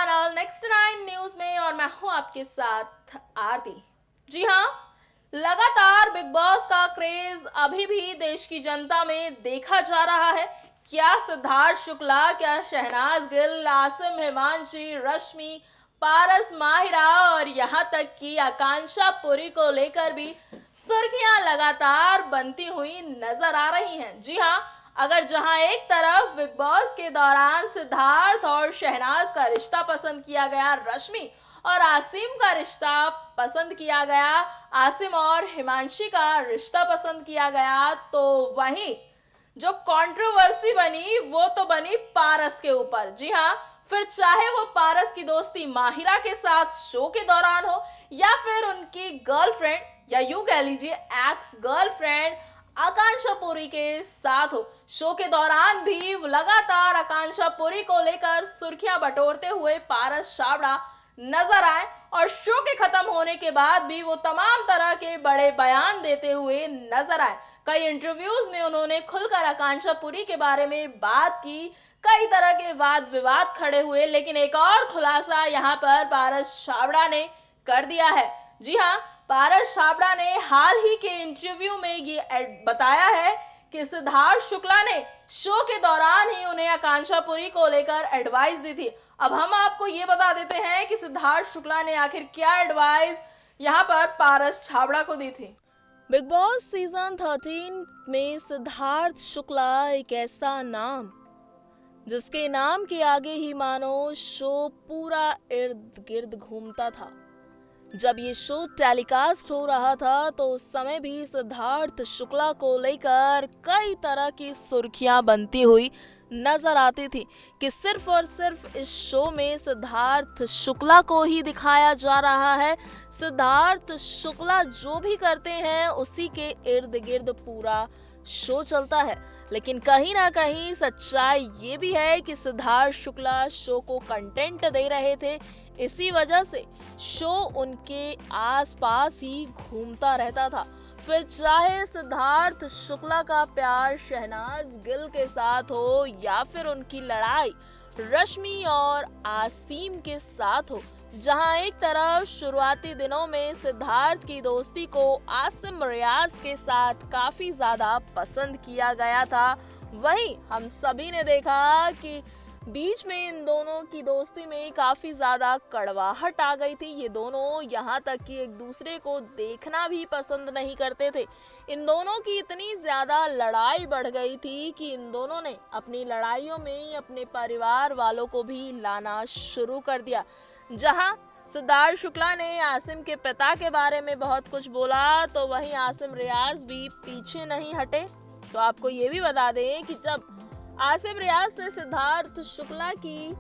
Channel next 9 news में और मैं हूं आपके साथ आरती। जी हां, लगातार बिग बॉस का क्रेज अभी भी देश की जनता में देखा जा रहा है। क्या सिद्धार्थ शुक्ला, क्या शहनाज गिल, आसिम, हिमांशी, रश्मि, पारस, माहिरा और यहां तक कि आकांक्षा पुरी को लेकर भी सुर्खियां लगातार बनती हुई नजर आ रही हैं। जी हां, अगर जहां एक तरफ बिग बॉस के दौरान सिद्धार्थ और शहनाज का रिश्ता पसंद किया गया, रश्मि और आसिम का रिश्ता पसंद किया गया, आसिम और हिमांशी का रिश्ता पसंद किया गया, तो वहीं जो कंट्रोवर्सी बनी वो तो बनी पारस के ऊपर। जी हाँ, फिर चाहे वो पारस की दोस्ती माहिरा के साथ शो के दौरान हो या फिर उनकी गर्लफ्रेंड या यूं कह लीजिए एक्स गर्लफ्रेंड आकांक्षा पुरी के साथ हो, शो के दौरान भी लगातार आकांक्षा पुरी को लेकर सुर्खियां बटोरते हुए पारस छाबड़ा नजर आए और शो के खत्म होने के बाद भी वो तमाम तरह के बड़े बयान देते हुए नजर आए। कई इंटरव्यूज में उन्होंने खुलकर आकांक्षा पुरी के बारे में बात की, कई तरह के वाद विवाद खड़े हुए, लेकिन एक और खुलासा यहाँ पर पारस छाबड़ा ने कर दिया है। जी हाँ, पारस छाबड़ा ने हाल ही के इंटरव्यू में ये बताया है कि सिद्धार्थ शुक्ला ने शो के दौरान ही उन्हें आकांक्षा पुरी को लेकर एडवाइस दी थी। अब हम आपको ये बता देते हैं कि सिद्धार्थ शुक्ला ने आखिर क्या एडवाइस यहाँ पर पारस छाबड़ा को दी थी। बिग बॉस सीजन 13 में सिद्धार्थ शुक्ला एक ऐसा नाम जिसके नाम के आगे ही मानो शो पूरा इर्द गिर्द घूमता था। जब ये शो टेलीकास्ट हो रहा था तो उस समय भी सिद्धार्थ शुक्ला को लेकर कई तरह की सुर्खियां बनती हुई नजर आती थी कि सिर्फ और सिर्फ इस शो में सिद्धार्थ शुक्ला को ही दिखाया जा रहा है। सिद्धार्थ शुक्ला जो भी करते हैं उसी के इर्द गिर्द पूरा शो चलता है। लेकिन कहीं ना कहीं सच्चाई ये भी है कि सिद्धार्थ शुक्ला शो को कंटेंट दे रहे थे, इसी वजह से शो उनके आसपास ही घूमता रहता था। फिर चाहे सिद्धार्थ शुक्ला का प्यार शहनाज गिल के साथ हो या फिर उनकी लड़ाई रश्मि और आसिम के साथ हो, जहां एक तरफ शुरुआती दिनों में सिद्धार्थ की दोस्ती को आसिम रियाज के साथ काफी ज्यादा पसंद किया गया था, वहीं हम सभी ने देखा कि बीच में इन दोनों की दोस्ती में काफी ज्यादा कड़वाहट आ गई थी। ये दोनों यहाँ तक कि एक दूसरे को देखना भी पसंद नहीं करते थे। इन दोनों की इतनी ज्यादा लड़ाई बढ़ गई थी कि इन दोनों ने अपनी लड़ाइयों में अपने परिवार वालों को भी लाना शुरू कर दिया। जहां सिद्धार्थ शुक्ला ने आसिम के पिता के बारे में बहुत कुछ बोला तो वहीं आसिम रियाज भी पीछे नहीं हटे। तो आपको ये भी बता दें कि जब आसिम रियाज से सिद्धार्थ शुक्ला की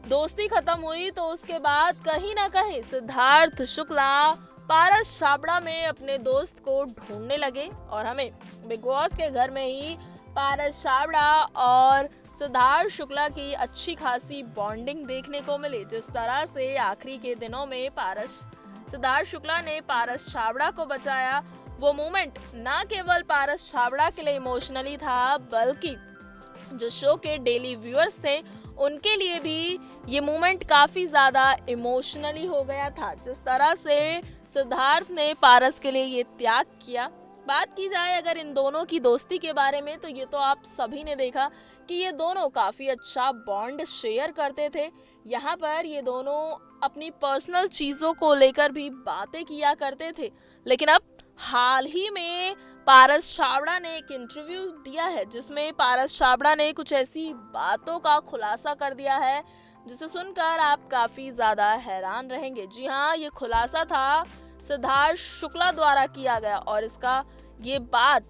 दोस्ती खत्म हुई तो उसके बाद कहीं ना कहीं सिद्धार्थ शुक्ला पारस छाबड़ा में अपने दोस्त को ढूंढने लगे और हमें बिग बॉस के घर में ही पारस छाबड़ा और सिद्धार्थ शुक्ला की अच्छी खासी बॉन्डिंग देखने को मिली। जिस तरह से आखिरी के दिनों में सिद्धार्थ शुक्ला ने पारस छाबड़ा को बचाया, वो मोमेंट ना केवल पारस छाबड़ा के लिए इमोशनली था बल्कि जो शो के डेली व्यूअर्स थे उनके लिए भी ये मोमेंट काफी ज्यादा इमोशनली हो गया था। जिस तरह से सिद्धार्थ ने पारस के लिए ये त्याग किया। बात की जाए अगर इन दोनों की दोस्ती के बारे में तो ये तो आप सभी ने देखा कि ये दोनों काफी अच्छा बॉन्ड शेयर करते थे। यहाँ पर ये दोनों अपनी पर्सनल चीजों को लेकर भी बातें किया करते थे। लेकिन अब हाल ही में पारस छाबड़ा ने एक इंटरव्यू दिया है जिसमें पारस छाबड़ा ने कुछ ऐसी बातों का खुलासा कर दिया है जिसे सुनकर आप काफी ज्यादा हैरान रहेंगे। जी हाँ, ये खुलासा था सिद्धार्थ शुक्ला द्वारा किया गया और इसका ये बात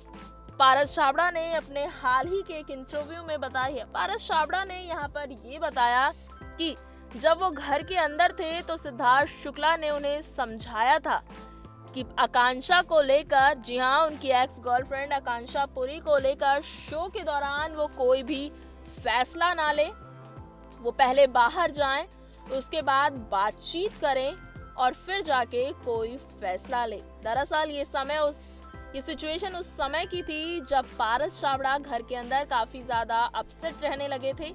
पारस छाबड़ा ने अपने हाल ही के एक इंटरव्यू में बताई है। पारस छाबड़ा ने यहाँ पर ये बताया कि जब वो घर के अंदर थे तो सिद्धार्थ शुक्ला ने उन्हें समझाया था कि आकांक्षा को लेकर, जी हाँ, उनकी एक्स गर्लफ्रेंड आकांक्षा पुरी को लेकर शो के दौरान वो कोई भी फैसला ना ले, वो पहले बाहर जाएं, उसके बाद बातचीत करें और फिर जाके कोई फैसला ले। दरअसल ये सिचुएशन उस समय की थी जब पारस छाबड़ा घर के अंदर काफी ज्यादा अपसेट रहने लगे थे,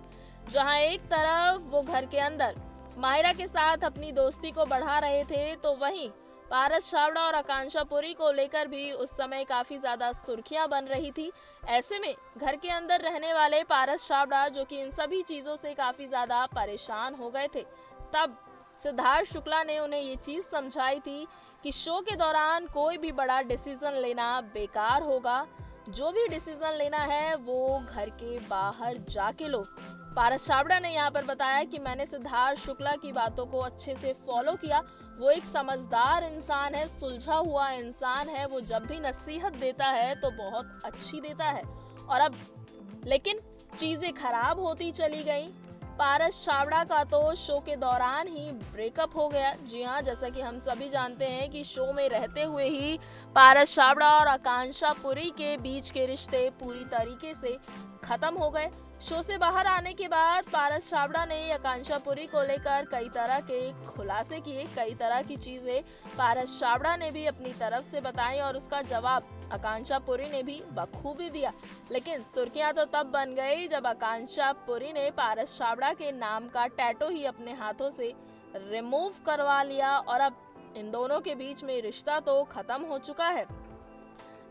जहां एक तरफ वो घर के अंदर माहिरा के साथ अपनी दोस्ती को बढ़ा रहे थे, तो वहीं पारस छाबड़ा और आकांक्षा पुरी को लेकर भी उस समय काफी ज्यादा सुर्खियां बन रही थी। ऐसे में घर के अंदर रहने वाले पारस छाबड़ा, जो कि इन सभी चीजों से काफी ज्यादा परेशान हो गए थे, तब सिद्धार्थ शुक्ला ने उन्हें ये चीज समझाई थी कि शो के दौरान कोई भी बड़ा डिसीजन लेना बेकार होगा। जो भी डिसीजन लेना है वो घर के बाहर जाके लो। पारस छाबड़ा ने यहाँ पर बताया कि मैंने सिद्धार्थ शुक्ला की बातों को अच्छे से फॉलो किया। वो एक समझदार इंसान है, सुलझा हुआ इंसान है। वो जब भी नसीहत देता है तो बहुत अच्छी देता है। और अब लेकिन चीजें खराब होती चली गई। पारस छाबड़ा का तो शो के दौरान ही ब्रेकअप हो गया। जी हाँ, जैसा कि हम सभी जानते हैं कि शो में रहते हुए ही पारस छाबड़ा और आकांक्षा पुरी के बीच के रिश्ते पूरी तरीके से खत्म हो गए। शो से बाहर आने के बाद पारस छाबड़ा ने आकांक्षा पुरी को लेकर कई तरह के खुलासे किए, कई तरह की चीजें पारस छाबड़ा ने भी अपनी तरफ से बताई और उसका जवाब आकांक्षा पुरी ने भी बखूबी दिया। लेकिन सुर्खियां तो तब बन गई जब आकांक्षा पुरी ने पारस छाबड़ा के नाम का टैटू ही अपने हाथों से रिमूव करवा लिया और अब इन दोनों के बीच में रिश्ता तो खत्म हो चुका है।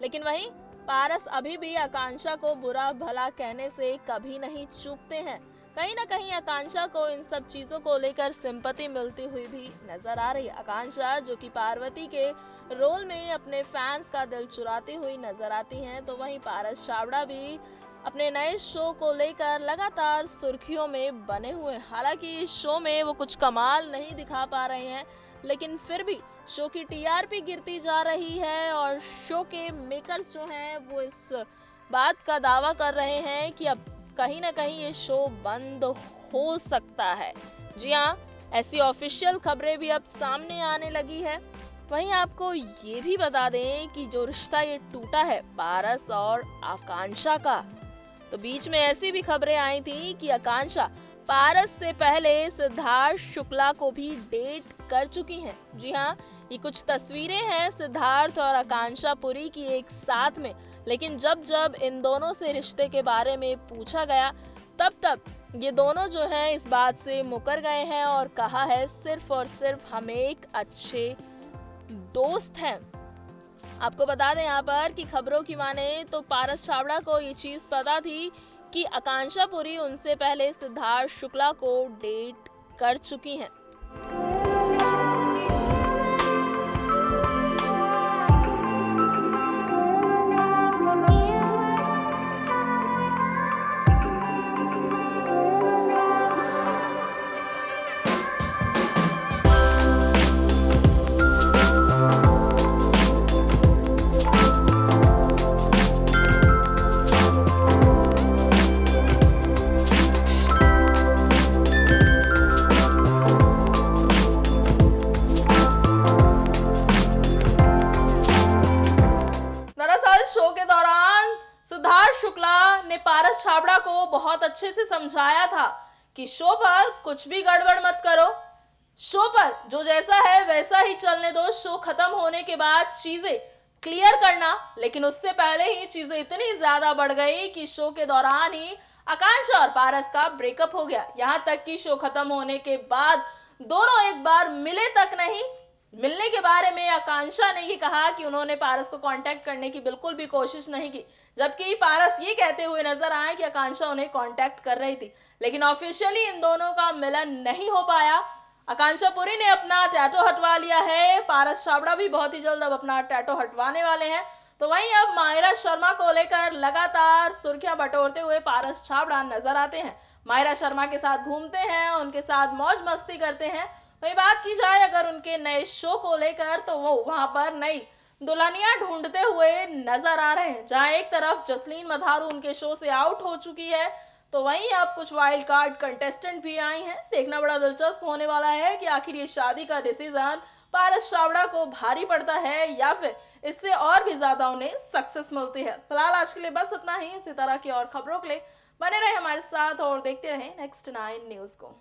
लेकिन वहीं पारस अभी भी आकांक्षा को बुरा भला कहने से कभी नहीं चूकते हैं। कहीं ना कहीं आकांक्षा को इन सब चीजों को लेकर सिंपैथी मिलती हुई भी नजर आ रही है। आकांक्षा, जो कि पार्वती के रोल में अपने फैंस का दिल चुराती हुई नजर आती हैं, तो वहीं पारस छाबड़ा भी अपने नए शो को लेकर लगातार सुर्खियों में बने हुए। हालांकि इस शो में वो कुछ कमाल नहीं दिखा पा रहे हैं, लेकिन फिर भी शो की टीआरपी गिरती जा रही है और शो के मेकर्स जो हैं वो इस बात का दावा कर रहे हैं कि अब कहीं ना कहीं ये शो बंद हो सकता है। जी हाँ, ऐसी ऑफिशियल खबरें भी अब सामने आने लगी है। वहीं आपको ये भी बता दें कि जो रिश्ता ये टूटा है पारस और आकांक्षा का, तो बीच में ऐसी भी खबरें आई थी कि आकांक्षा पारस से पहले सिद्धार्थ शुक्ला को भी डेट कर चुकी हैं। जी हाँ, ये कुछ तस्वीरें हैं सिद्धार्थ और आकांक्षा पुरी की एक साथ में। लेकिन जब जब इन दोनों से रिश्ते के बारे में पूछा गया, तब ये दोनों जो हैं इस बात से मुकर गए हैं और कहा है सिर्फ और सिर्फ हम एक अच्छे दोस्त हैं। आपको बता दें यहाँ पर कि खबरों की माने तो पारस छाबड़ा को ये चीज पता थी कि आकांक्षा पुरी उनसे पहले सिद्धार्थ शुक्ला को डेट कर चुकी हैं। शो के दौरान सिद्धार्थ शुक्ला ने पारस छाबड़ा को बहुत अच्छे से समझाया था कि शो पर कुछ भी गड़बड़ मत करो, शो पर जो जैसा है वैसा ही चलने दो, शो खत्म होने के बाद चीजें क्लियर करना। लेकिन उससे पहले ही चीजें इतनी ज्यादा बढ़ गई कि शो के दौरान ही आकांक्षा और पारस का ब्रेकअप हो गया। यहां तक कि शो खत्म होने के बाद दोनों एक बार मिले तक नहीं। मिलने के बारे में आकांक्षा ने ये कहा कि उन्होंने पारस को कांटेक्ट करने की बिल्कुल भी कोशिश नहीं की, जबकि पारस ये कहते हुए नजर आए कि आकांक्षा उन्हें कांटेक्ट कर रही थी। लेकिन ऑफिशियली इन दोनों का मिलन नहीं हो पाया। आकांक्षा पुरी ने अपना टैटू हटवा लिया है, पारस छाबड़ा भी बहुत ही जल्द अब अपना टैटू हटवाने वाले हैं। तो वहीं अब माहिरा शर्मा को लेकर लगातार सुर्खियां बटोरते हुए पारस छाबड़ा नजर आते हैं। माहिरा शर्मा के साथ घूमते हैं, उनके साथ मौज मस्ती करते हैं। वही बात की जाए अगर उनके नए शो को लेकर, तो वो वहां पर नई दुल्हनियां ढूंढते हुए नजर आ रहे हैं। जहां एक तरफ जसलीन मधारू उनके शो से आउट हो चुकी है, तो वहीं अब कुछ वाइल्ड कार्ड कंटेस्टेंट भी आई हैं। देखना बड़ा दिलचस्प होने वाला है कि आखिर ये शादी का डिसीजन पारस छाबड़ा को भारी पड़ता है या फिर इससे और भी ज्यादा उन्हें सक्सेस मिलती है। फिलहाल आज के लिए बस इतना ही। इसी तरह की और खबरों के लिए बने रहे हमारे साथ और देखते रहे नेक्स्ट 9 न्यूज को।